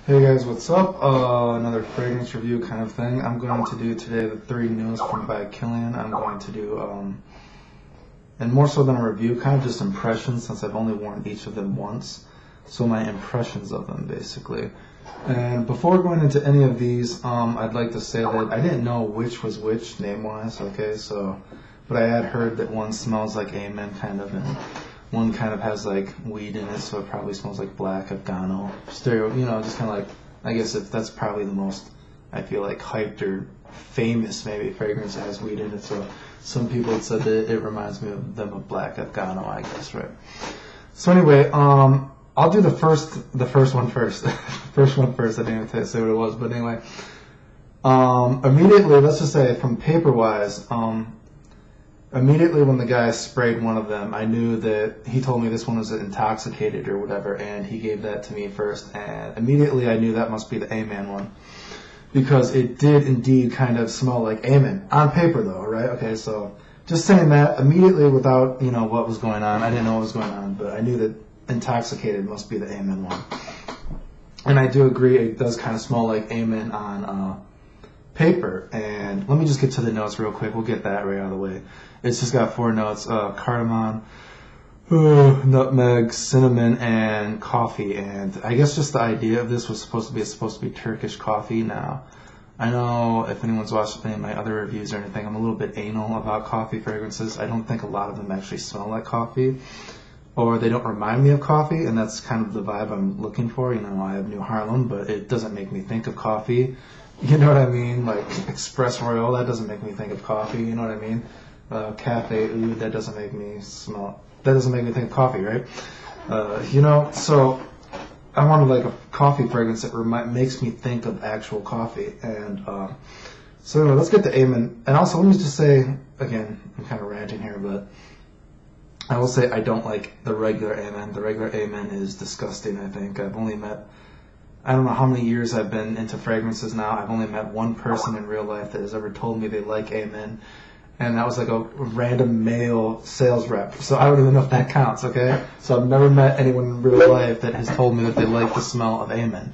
Hey guys, what's up? Another fragrance review kind of thing. I'm going to do today the 3 news from by Kilian. I'm going to do, and more so than a review, kind of just impressions since I've only worn each of them once. So my impressions of them, basically. And before going into any of these, I'd like to say that I didn't know which was which name-wise, okay? So, but I had heard that one smells like Amen, kind of, and one kind of has like weed in it, so it probably smells like black Dunno. Stereo, just kind of like, I guess that's probably the most, I feel like, hyped or famous maybe fragrance that has weed in it. So some people have said that it reminds me of them of black Dunno, I guess, right? So anyway, I'll do the first one first. First one first. I didn't even say what it was, but anyway, immediately, let's just say from paper wise, immediately when the guy sprayed one of them, I knew that he told me this one was intoxicated or whatever, and he gave that to me first, and immediately I knew that must be the Amen one, because it did indeed kind of smell like Amen on paper though, right? Okay, so just saying that immediately without what was going on, I didn't know what was going on, but I knew that intoxicated must be the Amen one, and I do agree it does kind of smell like Amen on paper. And let me just get to the notes real quick. We'll get that right out of the way. It's just got 4 notes: cardamom, nutmeg, cinnamon, and coffee. And I guess just the idea of this was supposed to be Turkish coffee. Now, I know if anyone's watched any of my other reviews or anything, I'm a little bit anal about coffee fragrances. I don't think a lot of them actually smell like coffee, or they don't remind me of coffee, and that's kind of the vibe I'm looking for. I have New Harlem, but it doesn't make me think of coffee. You know what I mean? Like Espresso Royale, that doesn't make me think of coffee. You know what I mean? Cafe Oud, that doesn't make me think of coffee, right? So I wanted like a coffee fragrance that makes me think of actual coffee. And so anyway, let's get to Amen. And also, let me just say, again, I'm kind of ranting here, but I will say I don't like the regular Amen. The regular Amen is disgusting, I think. I don't know how many years I've been into fragrances now. I've only met one person in real life that has ever told me they like Amen, and that was like a random male sales rep. So I don't even know if that counts, okay? So I've never met anyone in real life that has told me that they like the smell of Amen,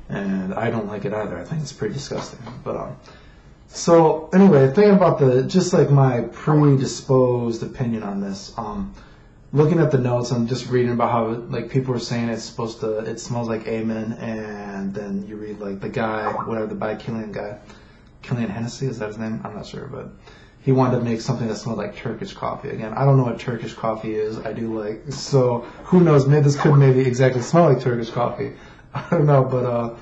and I don't like it either. I think it's pretty disgusting. But so anyway, thinking about just like my predisposed opinion on this, looking at the notes, I'm just reading about how like people were saying it smells like Amen, and then you read like the guy, whatever the by Kilian guy, Kilian Hennessy, is that his name? I'm not sure, but he wanted to make something that smelled like Turkish coffee. Again, I don't know what Turkish coffee is. So who knows? Maybe this could exactly smell like Turkish coffee. I don't know, but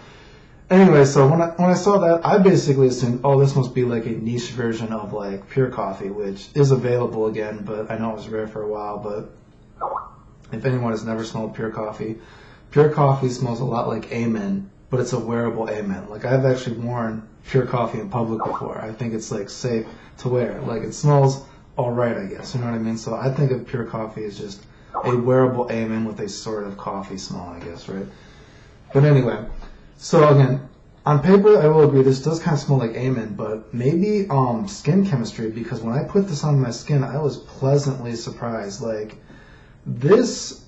anyway, so when I saw that, I basically assumed, oh, this must be like a niche version of like pure coffee, which is available again, but I know it was rare for a while. But if anyone has never smelled pure coffee smells a lot like Amen, but it's a wearable Amen. Like I've actually worn pure coffee in public before. I think it's like safe to wear. Like it smells all right, I guess. You know what I mean? So I think of pure coffee as just a wearable Amen with a sort of coffee smell, I guess, right? But anyway. So again, on paper, I will agree this does kind of smell like Amen, but maybe skin chemistry, because when I put this on my skin, I was pleasantly surprised. Like this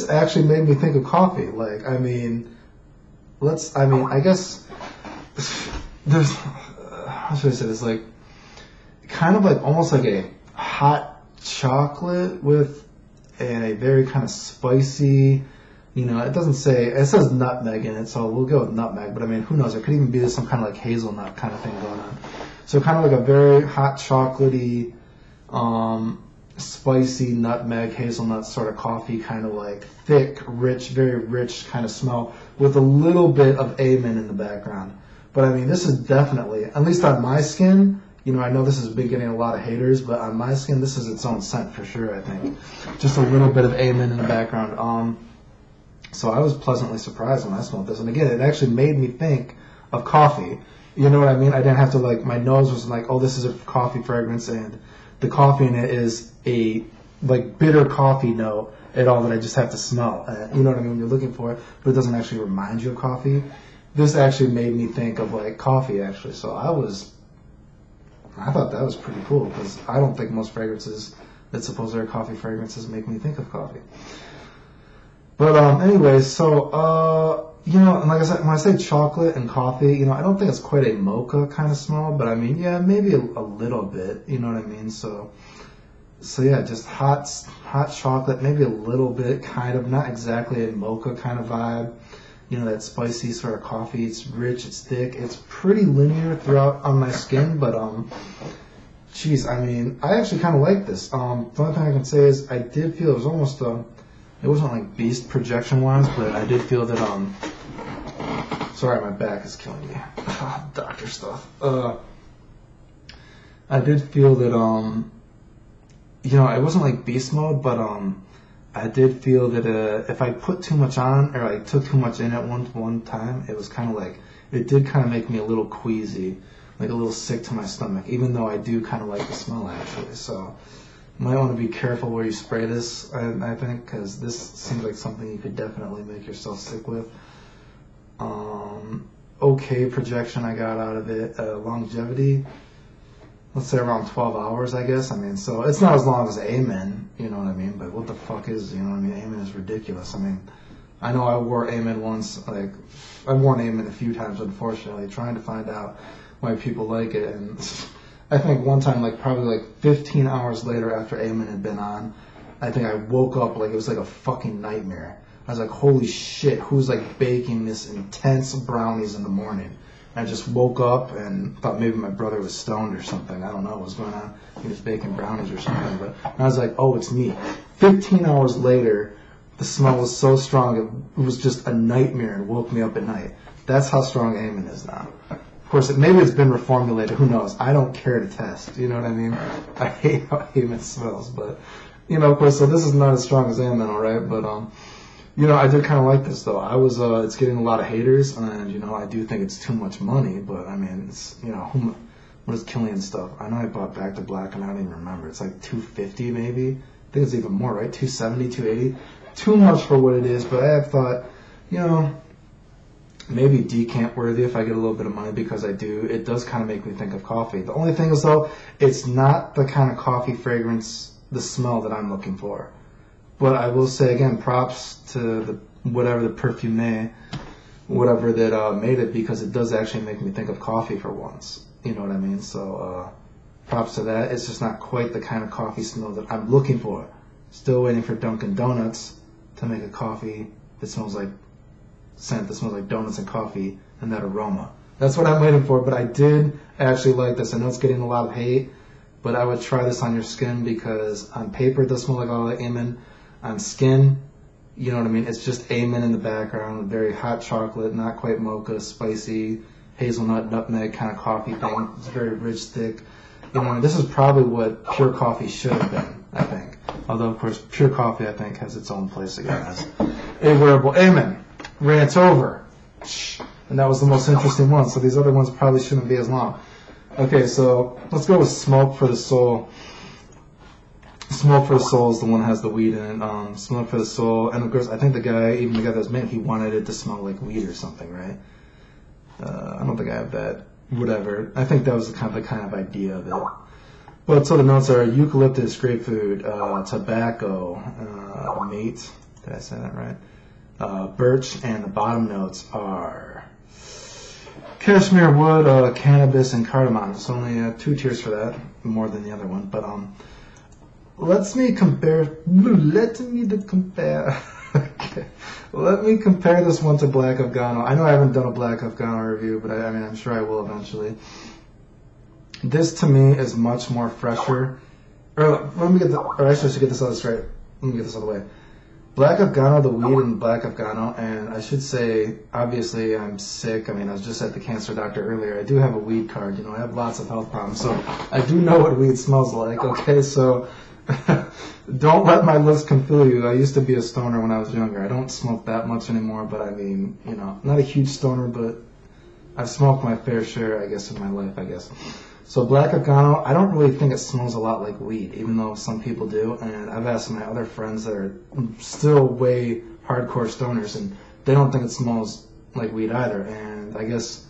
actually made me think of coffee. Like I guess there's how should I say this? Like kind of like almost like a hot chocolate with a very kind of spicy. It says nutmeg in it, so we'll go with nutmeg, but I mean, who knows? It could even be some kind of like hazelnut kind of thing going on. So kind of like a very hot chocolatey, spicy nutmeg, hazelnut sort of coffee, kind of like thick, rich, very rich kind of smell with a little bit of Amen in the background. But I mean, this is definitely, at least on my skin, I know this has been getting a lot of haters, but on my skin, this is its own scent for sure, I think. Just a little bit of Amen in the background. So I was pleasantly surprised when I smelled this. And again, it actually made me think of coffee. You know what I mean? I didn't have to my nose was like, oh, this is a coffee fragrance, and the coffee in it is a bitter coffee note at all that I just have to smell. You know what I mean? When you're looking for it, but it doesn't actually remind you of coffee. This actually made me think of coffee actually. So I thought that was pretty cool, because I don't think most fragrances that supposedly are coffee fragrances make me think of coffee. But anyways, so you know, and like I said, when I say chocolate and coffee, you know, I don't think it's quite a mocha kind of smell, but I mean, yeah, maybe a little bit. You know what I mean? So yeah, just hot chocolate, maybe a little bit, kind of, not exactly a mocha kind of vibe. You know, that spicy sort of coffee. It's rich, it's thick, it's pretty linear throughout on my skin, but geez, I mean, I actually kind of like this. The only thing I can say is I did feel it was almost it wasn't like beast projection wise, but I did feel that sorry, my back is killing me. Doctor stuff. I did feel that you know, it wasn't like beast mode, but I did feel that if I put too much on or I took too much in at one time, it was kind of like, it did kind of make me a little queasy, like a little sick to my stomach, even though I do kind of like the smell actually. So you might want to be careful where you spray this, I think, because this seems like something you could definitely make yourself sick with. Okay projection I got out of it. Longevity, let's say around 12 hours, I guess. I mean, so it's not as long as Amen, you know what I mean? But what the fuck is, you know what I mean? Amen is ridiculous. I mean, I know I wore Amen once, like, I've worn Amen a few times, unfortunately, trying to find out why people like it. And I think one time, like, probably like 15 hours later after Amen had been on, I think I woke up like it was like a fucking nightmare. I was like, holy shit, who's like baking this intense brownies in the morning? I just woke up and thought maybe my brother was stoned or something. I don't know what was going on. He was baking brownies or something. But I was like, oh, it's me. 15 hours later, the smell was so strong, it was just a nightmare and woke me up at night. That's how strong Amen is now. Of course, maybe it's been reformulated. Who knows? I don't care to test. You know what I mean? I hate how Amen smells. But, you know, of course, so this is not as strong as Amen, all right? But, you know, I did kind of like this, though. It's getting a lot of haters, and, you know, I do think it's too much money, but, I mean, it's, you know, what is Kilian stuff? I know I bought Back to Black, and I don't even remember. It's like $250 maybe? I think it's even more, right? $270, $280? Too much for what it is, but I have thought, you know, maybe decant worthy if I get a little bit of money, because it does kind of make me think of coffee. The only thing is, though, it's not the kind of coffee fragrance, the smell that I'm looking for. But I will say again, props to whatever the perfume, whatever that made it, because it does actually make me think of coffee for once. You know what I mean? So props to that. It's just not quite the kind of coffee smell that I'm looking for. Still waiting for Dunkin' Donuts to make a coffee that smells like donuts and coffee and that aroma. That's what I'm waiting for. But I did actually like this. I know it's getting a lot of hate, but I would try this on your skin, because on paper it does smell like all that Amen. On skin, you know what I mean? It's just Amen in the background, very hot chocolate, not quite mocha, spicy, hazelnut, nutmeg kind of coffee thing. It's very rich, thick. You know, this is probably what pure coffee should have been, I think. Although, of course, pure coffee, I think, has its own place again as a wearable. Amen. Rant's over. And that was the most interesting one, so these other ones probably shouldn't be as long. Okay, so let's go with Smoke for the Soul. Smoke for the Soul is the one that has the weed in it. Smoke for the Soul, and of course, I think the guy that was made, he wanted it to smell like weed or something, right? I don't think I have that. Whatever. I think that was the kind of idea of it. But so the notes are eucalyptus, grapefruit, tobacco, mate. Did I say that right? Birch, and the bottom notes are cashmere wood, cannabis, and cardamom. It's only 2 tiers for that, more than the other one. But let me compare. Okay. Let me compare this one to Black Afghano. I know I haven't done a Black Afghano review, but I mean, I'm sure I will eventually. This to me is much more fresher. I should get this out straight. Let me get this out of the way. Black Afghano, the weed in Black Afghano, and I should say, obviously, I'm sick. I mean, I was just at the cancer doctor earlier. I do have a weed card. You know, I have lots of health problems, so I do know what weed smells like. Okay, so. Don't let my list confuse you. I used to be a stoner when I was younger. I don't smoke that much anymore, but I mean, you know, not a huge stoner, but I've smoked my fair share, I guess, in my life, I guess. So Black Afghano, I don't really think it smells a lot like weed, even though some people do. And I've asked my other friends that are still way hardcore stoners, and they don't think it smells like weed either. And I guess,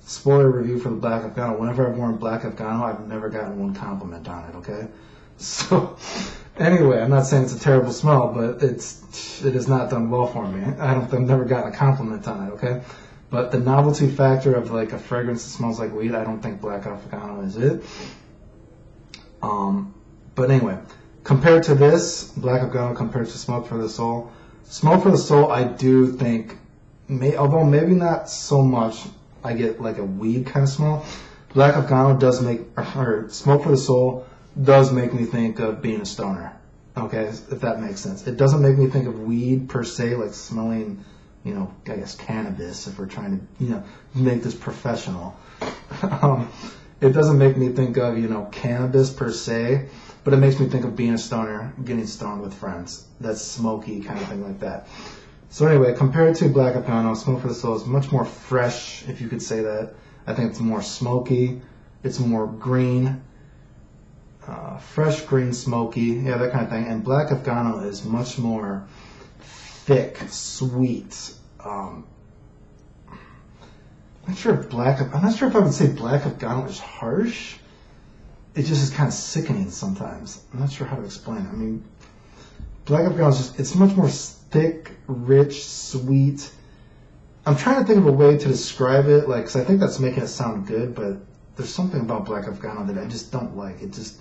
spoiler review for the Black Afghano, whenever I've worn Black Afghano, I've never gotten one compliment on it, okay? So anyway, I'm not saying it's a terrible smell, but it has not done well for me. I've never gotten a compliment on it, okay? But the novelty factor of like a fragrance that smells like weed, I don't think Black Afgano is it. But anyway, compared to this, Black Afgano compared to Smoke for the Soul, Smoke for the Soul, I do think, although maybe not so much, I get like a weed kind of smell. Black Afgano does make, or Smoke for the Soul does make me think of being a stoner. Okay, if that makes sense. It doesn't make me think of weed per se, like smelling, you know, I guess cannabis if we're trying to, you know, make this professional. It doesn't make me think of, you know, cannabis per se, but it makes me think of being a stoner, getting stoned with friends. That's smoky kind of thing like that. So anyway, compared to Black Afgano, Smoke for the Soul is much more fresh, if you could say that. I think it's more smoky. It's more green. Fresh, green, smoky. Yeah, that kind of thing. And Black Afgano is much more thick, sweet. I'm not sure if I would say Black Afgano is harsh. It just is kind of sickening sometimes. I'm not sure how to explain it. I mean, Black Afgano is just, it's much more thick, rich, sweet. I'm trying to think of a way to describe it, like, because I think that's making it sound good, but there's something about Black Afgano that I just don't like. It just,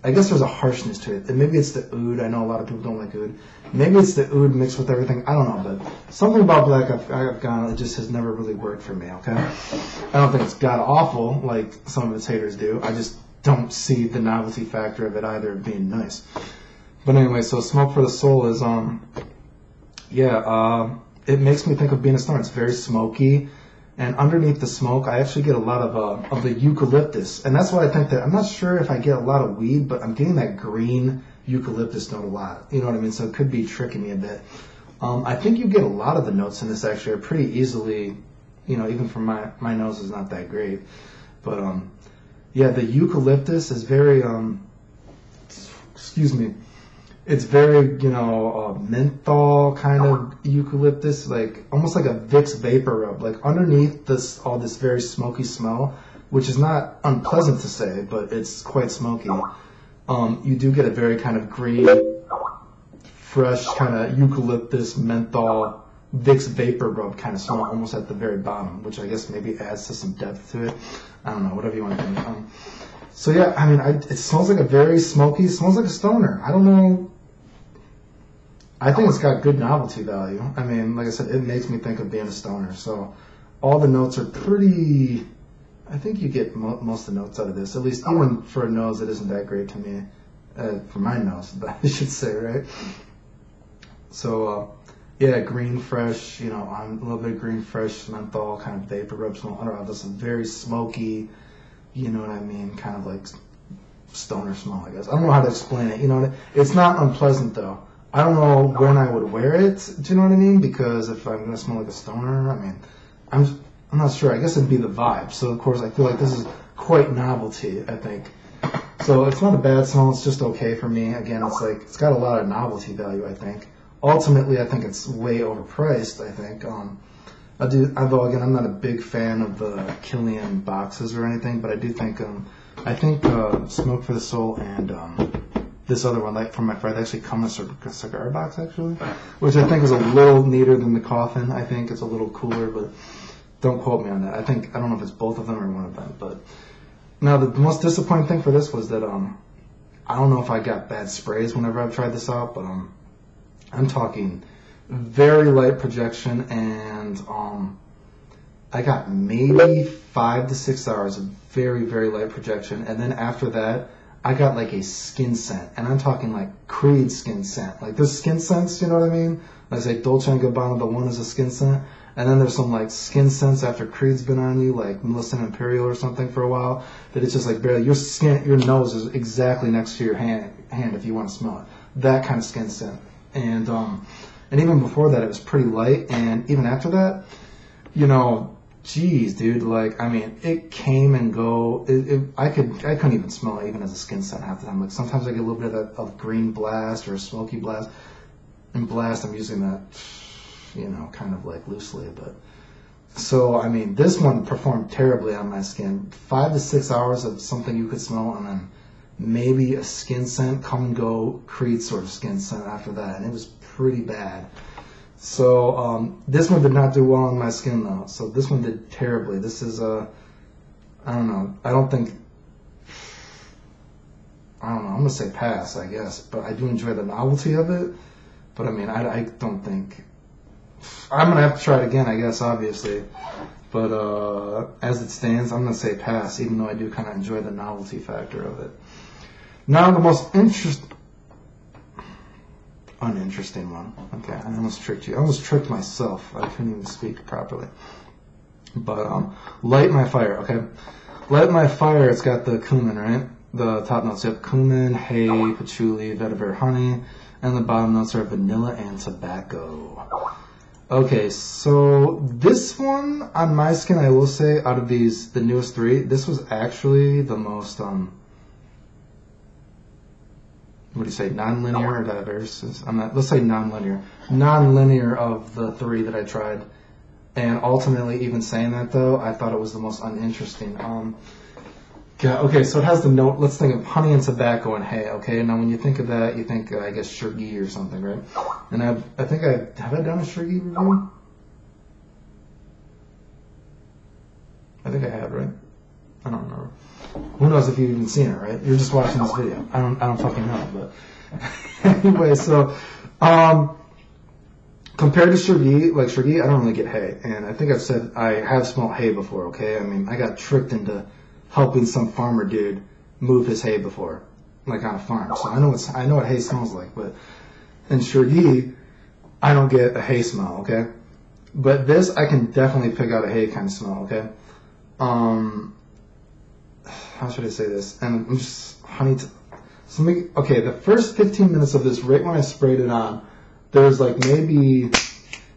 I guess there's a harshness to it. And maybe it's the oud. I know a lot of people don't like oud. Maybe it's the oud mixed with everything. I don't know, but something about Black Afgano, it just has never really worked for me, okay? I don't think it's god awful like some of its haters do. I just don't see the novelty factor of it either being nice. But anyway, so Smoke for the Soul is, it makes me think of being a stoner. It's very smoky. And underneath the smoke, I actually get a lot of the eucalyptus. And that's why I think that, I'm not sure if I get a lot of weed, but I'm getting that green eucalyptus note a lot. You know what I mean? So it could be tricking me a bit. I think you get a lot of the notes in this actually are pretty easily, you know, even from my nose is not that great. But, yeah, the eucalyptus is very, it's very, you know, menthol kind of eucalyptus, like almost like a Vicks vapor rub. Like underneath all this very smoky smell, which is not unpleasant to say, but it's quite smoky. You do get a very kind of green, fresh kind of eucalyptus menthol Vicks vapor rub kind of smell almost at the very bottom, which I guess maybe adds to some depth to it. I don't know, whatever you want to think. So yeah, I mean, it smells like a very smoky, smells like a stoner. I don't know. I think it's got good novelty value. I mean, like I said, it makes me think of being a stoner. So all the notes are pretty, I think you get most of the notes out of this. At least even for a nose, it isn't that great to me. For my nose, I should say, right? So, yeah, green, fresh, you know, a little bit of green, fresh menthol kind of vapor rub smell. I don't know, this is very smoky, you know what I mean, kind of like stoner smell, I guess. I don't know how to explain it, you know. It's not unpleasant, though. I don't know when I would wear it, do you know what I mean? Because if I'm going to smell like a stoner, I mean, I'm not sure. I guess it'd be the vibe. So, of course, I feel like this is quite novelty, I think. So it's not a bad smell. It's just okay for me. Again, it's like, it's got a lot of novelty value, I think. Ultimately, I think it's way overpriced, I think. Although, again, I'm not a big fan of the Kilian boxes or anything, but I do think, Smoke for the Soul and, this other one, like from my friend, actually comes in a cigar box, actually, which I think is a little neater than the coffin. I think it's a little cooler, but don't quote me on that. I don't know if it's both of them or one of them. But now the most disappointing thing for this was that I don't know if I got bad sprays whenever I've tried this out, but I'm talking very light projection, and I got maybe 5 to 6 hours of very, very light projection, and then after that, I got like a skin scent, and I'm talking like Creed skin scent. Like there's skin scents, you know what I mean? Like say Dolce & Gabbana, the one is a skin scent, and then there's some like skin scents after Creed's been on you, like Melissa Imperial or something for a while, that it's just like barely, your nose is exactly next to your hand if you want to smell it. That kind of skin scent. And even before that, it was pretty light, and even after that, you know, geez, dude, like, I mean, it came and go. I couldn't even smell it even as a skin scent half the time. Like, sometimes I get a little bit of green blast or a smoky blast. And blast, I'm using that, you know, kind of like loosely. But so, I mean, this one performed terribly on my skin. 5 to 6 hours of something you could smell, and then maybe a skin scent, Come and Go Creed sort of skin scent after that, and it was pretty bad. So this one did not do well on my skin though. So this one did terribly. This is I don't know. I don't know. I'm gonna say pass, I guess. But I do enjoy the novelty of it. But I mean, I don't think I'm gonna have to try it again, I guess, obviously. But as it stands, I'm gonna say pass, even though I do kind of enjoy the novelty factor of it. Now the most uninteresting one. Okay, I almost tricked you. I almost tricked myself. I couldn't even speak properly. But Light My Fire. Okay, Light My Fire. It's got the cumin, right? The top notes have cumin, hay, patchouli, vetiver, honey, and the bottom notes are vanilla and tobacco. Okay, so this one on my skin, I will say, out of these, the newest three, this was actually the most what do you say, non-linear or diverse? Let's say non-linear. Non-linear of the three that I tried. And ultimately, even saying that though, I thought it was the most uninteresting. Okay, so it has the note, let's think of honey and tobacco and hay, okay? Now when you think of that, you think, I guess, Shergi or something, right? And I think have I done a Shergi review? I think I have, right? I don't remember. Who knows if you've even seen it, right? You're just watching this video. I don't fucking know, but anyway, so compared to Shergi, like Shergi, I don't really get hay, and I think I've said I have smelled hay before. Okay, I mean I got tricked into helping some farmer dude move his hay before, like on a farm. So I know what hay smells like, but in Shergi, I don't get a hay smell. Okay, but this I can definitely pick out a hay kind of smell. Okay. How should I say this? And I'm just okay, the first 15 minutes of this, right when I sprayed it on, there was like maybe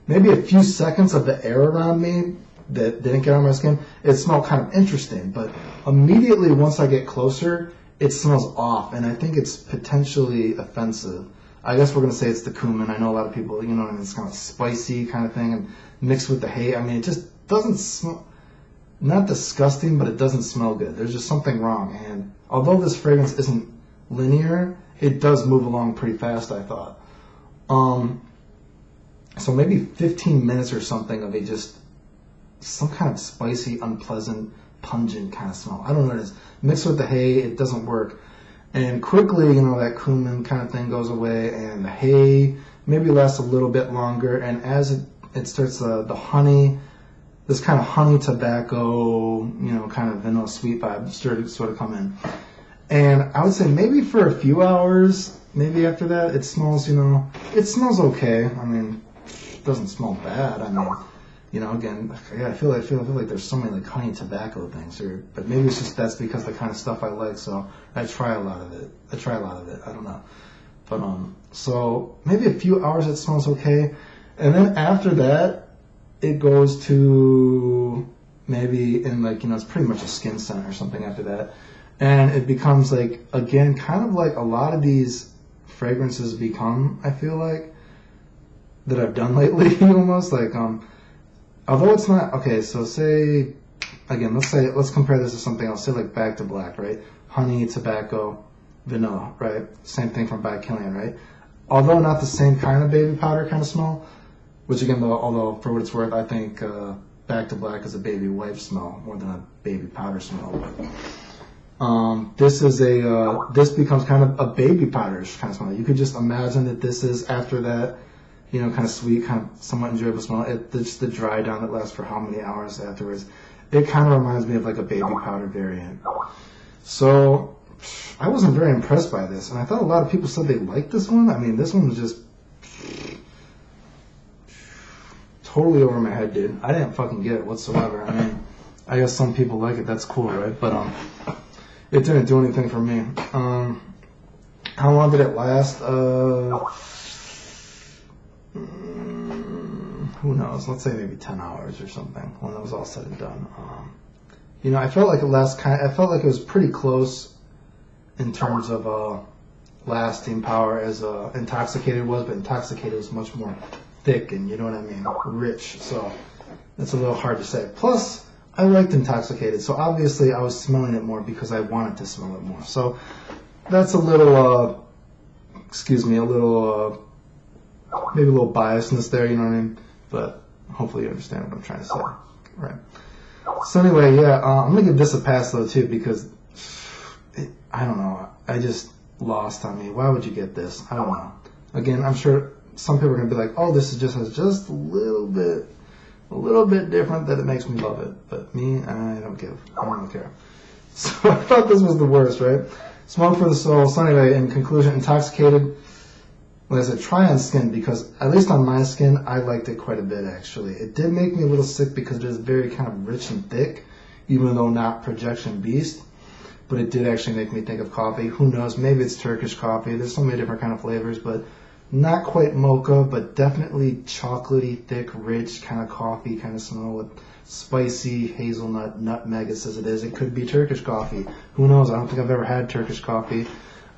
a few seconds of the air around me that didn't get on my skin. It smelled kind of interesting, but immediately once I get closer, it smells off, and I think it's potentially offensive. I guess we're gonna say it's the cumin. I know a lot of people, you know, and it's kind of spicy kind of thing, and mixed with the hay. I mean, it just doesn't smell. Not disgusting, but it doesn't smell good. There's just something wrong. And although this fragrance isn't linear, it does move along pretty fast, I thought. So maybe 15 minutes or something of just some kind of spicy, unpleasant, pungent kind of smell. I don't know what it is. Mixed with the hay, it doesn't work. And quickly, you know, that cumin kind of thing goes away, and the hay maybe lasts a little bit longer. And as it starts, the honey, this kind of honey tobacco, you know, kind of vanilla sweet vibe sort of come in. And I would say maybe for a few hours, maybe after that, it smells, you know, it smells okay. I mean, it doesn't smell bad. I mean, you know, again, yeah, I feel like there's so many like honey tobacco things, but maybe it's just that's because the kind of stuff I like, so I try a lot of it. I don't know. But so maybe a few hours it smells okay. And then after that, it goes to maybe in like, you know, it's pretty much a skin scent or something after that. And it becomes like, again, kind of like a lot of these fragrances become, I feel like, that I've done lately, almost like, although it's not, okay, so say, again, let's compare this to something else, say like Back to Black, right? Honey, tobacco, vanilla, right? Same thing from by Kilian, right? Although not the same kind of baby powder kind of smell, which again, although for what it's worth, I think Back to Black is a baby wipe smell more than a baby powder smell. But this becomes kind of a baby powderish kind of smell. You could just imagine that this is after that, you know, kind of sweet, kind of somewhat enjoyable smell. Just the dry down that lasts for how many hours afterwards. It kind of reminds me of like a baby powder variant. So I wasn't very impressed by this, and I thought a lot of people said they liked this one. I mean, this one was just totally over my head, dude. I didn't fucking get it whatsoever. I mean, I guess some people like it. That's cool, right? But it didn't do anything for me. How long did it last? Who knows? Let's say maybe 10 hours or something when it was all said and done. You know, I felt like I felt like it was pretty close in terms of lasting power as Intoxicated was, but Intoxicated was much more thick and, you know what I mean, rich. So it's a little hard to say. Plus, I liked Intoxicated, so obviously I was smelling it more because I wanted to smell it more. So that's a little, excuse me, a little, maybe a little biasness there, you know what I mean? But hopefully you understand what I'm trying to say, right? So anyway, yeah, I'm going to give this a pass though too, because, I don't know, I just lost on me. Why would you get this? I don't know. Again, I'm sure some people are going to be like, oh, this is just has just a little bit different that it makes me love it. But me, I don't care. So I thought this was the worst, right? Smoke for the soul. So anyway, in conclusion, Intoxicated, like I said, try on skin, because at least on my skin, I liked it quite a bit actually. It did make me a little sick because it is very kind of rich and thick, even though not Projection Beast. But it did actually make me think of coffee. Who knows? Maybe it's Turkish coffee. There's so many different kind of flavors, but not quite mocha, but definitely chocolatey, thick, rich kind of coffee kind of smell with spicy hazelnut, nutmeg. It says it is. It could be Turkish coffee. Who knows? I don't think I've ever had Turkish coffee.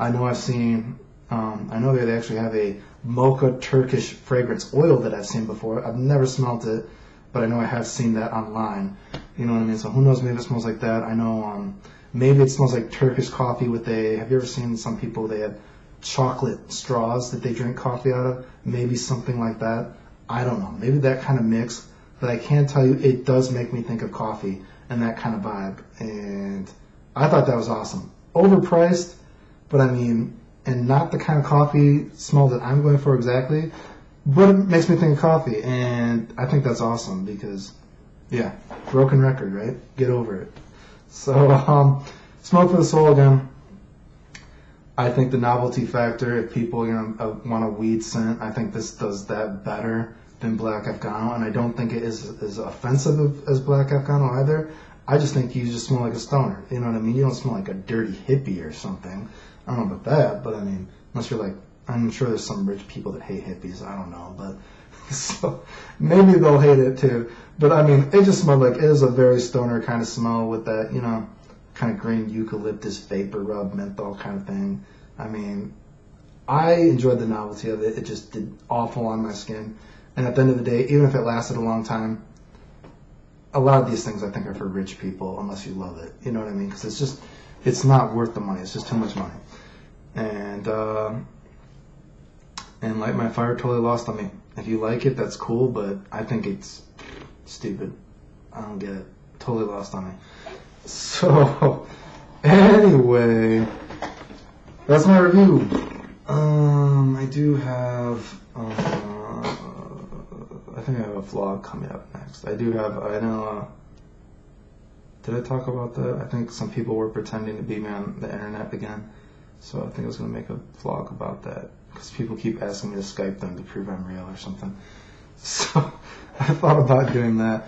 I know I've seen, I know they actually have a mocha Turkish fragrance oil that I've seen before. I've never smelled it, but I know I have seen that online. You know what I mean? So who knows? Maybe it smells like that. I know, maybe it smells like Turkish coffee with have you ever seen some people, they have chocolate straws that they drink coffee out of? Maybe something like that. I don't know. Maybe that kind of mix. But I can tell you, it does make me think of coffee and that kind of vibe. And I thought that was awesome. Overpriced, but I mean, and not the kind of coffee smell that I'm going for exactly, but it makes me think of coffee. And I think that's awesome because, yeah, broken record, right? Get over it. So, Smoke for the Soul again. I think the novelty factor, if people want a weed scent, I think this does that better than Black Afgano, and I don't think it is as offensive as Black Afgano either. I just think you just smell like a stoner. You know what I mean? You don't smell like a dirty hippie or something. I don't know about that, but I mean, unless you're like, I'm sure there's some rich people that hate hippies. I don't know, but so maybe they'll hate it too. But I mean, it just smelled like it is a very stoner kind of smell with that, kind of green eucalyptus vapor rub menthol kind of thing. I mean, I enjoyed the novelty of it. It just did awful on my skin. And at the end of the day, even if it lasted a long time, a lot of these things I think are for rich people unless you love it. You know what I mean? Because it's not worth the money. It's just too much money. And Light My Fire totally lost on me. If you like it, that's cool, but I think it's stupid. I don't get it. Totally lost on me. So, anyway, that's my review. I do have, I think I have a vlog coming up next. Did I talk about that? I think some people were pretending to be me on the internet again. So I think I was going to make a vlog about that. Because people keep asking me to Skype them to prove I'm real or something. So I thought about doing that.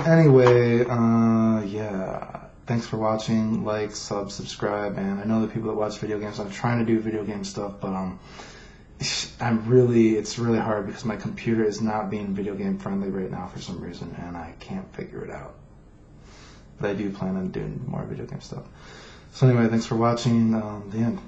Anyway, yeah. Thanks for watching. Like, sub, subscribe. And I know the people that watch video games, I'm trying to do video game stuff, but it's really hard because my computer is not being video game friendly right now for some reason, and I can't figure it out. But I do plan on doing more video game stuff. So anyway, thanks for watching. The end.